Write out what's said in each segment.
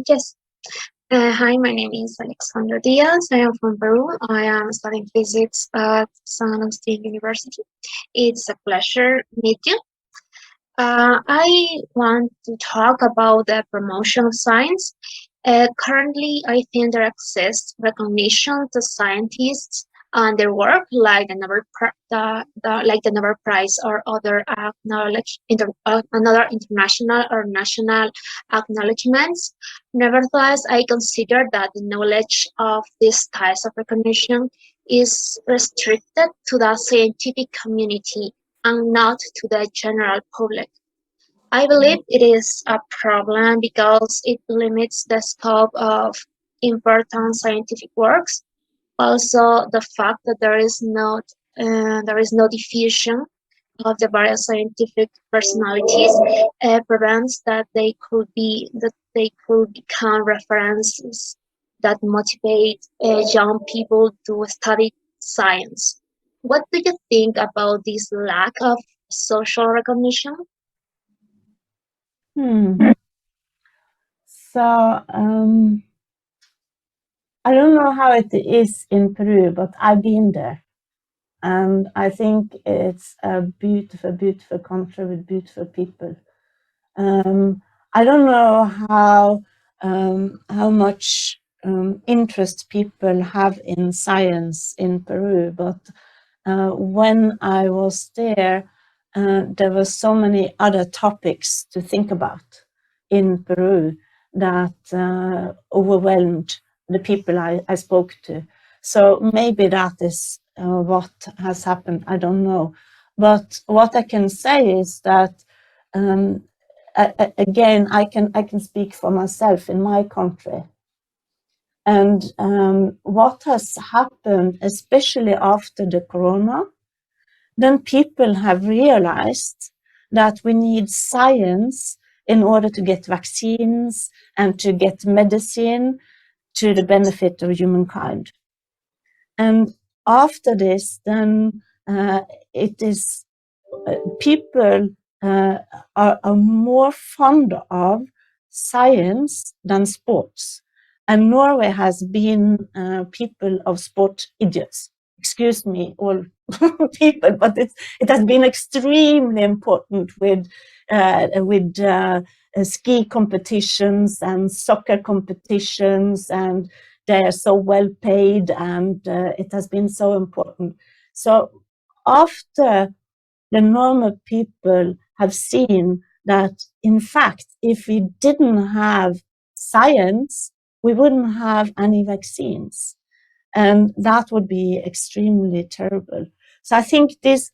Yes. Hi, my name is Alexandra Díaz. I am from Peru. I am studying physics at San Agustin University. It's a pleasure to meet you. I want to talk about the promotion of science. Currently, I think there exists recognition to scientists and their work, like the Nobel Prize or other another international or national acknowledgements. Nevertheless, I consider that the knowledge of these types of recognition is restricted to the scientific community and not to the general public. I believe it is a problem because it limits the scope of important scientific works. Also, the fact that there is no diffusion of the various scientific personalities prevents that they could become references that motivate young people to study science. What do you think about this lack of social recognition? Hmm. So I don't know how it is in Peru, but I've been there. And I think it's a beautiful, beautiful country with beautiful people. I don't know how much interest people have in science in Peru, but when I was there were so many other topics to think about in Peru that overwhelmed the people I spoke to. So maybe that is what has happened, I don't know. But what I can say is that, again, I can speak for myself in my country. And what has happened, especially after the corona, then people have realized that we need science in order to get vaccines and to get medicine to the benefit of humankind. And after this, then it is people are more fond of science than sports. And Norway has been people of sport idiots. Excuse me, all people, but it has been extremely important with ski competitions and soccer competitions, and they are so well paid, and it has been so important. So after the normal people have seen that, in fact, if we didn't have science, we wouldn't have any vaccines. And that would be extremely terrible. So I think this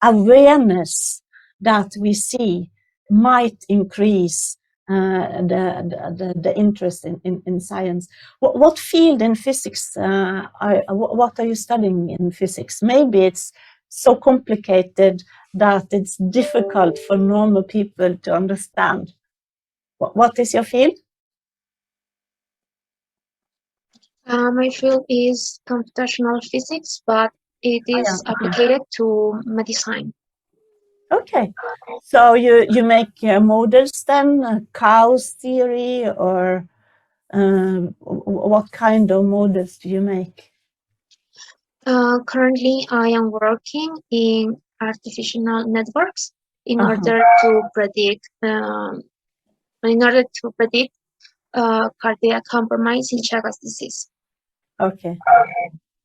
awareness that we see might increase the interest in science. What field in physics, what are you studying in physics? Maybe it's so complicated that it's difficult for normal people to understand. What is your field? My field is computational physics, but it is applied to medicine. Okay, so you make models then, chaos theory, or what kind of models do you make? Currently, I am working in artificial networks in order to predict cardiac compromise in Chagas disease. Okay.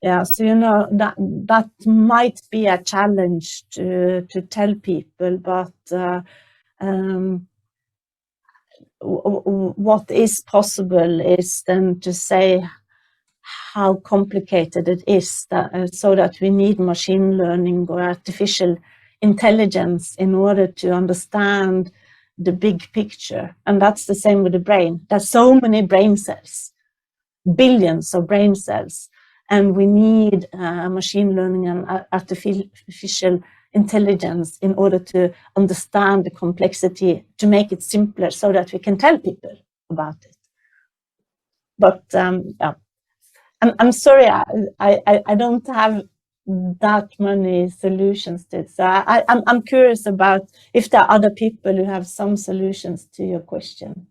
Yeah, so that might be a challenge to tell people, but what is possible is then to say how complicated it is, so that we need machine learning or artificial intelligence in order to understand the big picture. And that's the same with the brain. There's so many brain cells, billions of brain cells, and we need machine learning and artificial intelligence in order to understand the complexity, to make it simpler so that we can tell people about it. But yeah. I'm sorry, I don't have that many solutions to it. So I'm curious about if there are other people who have some solutions to your question.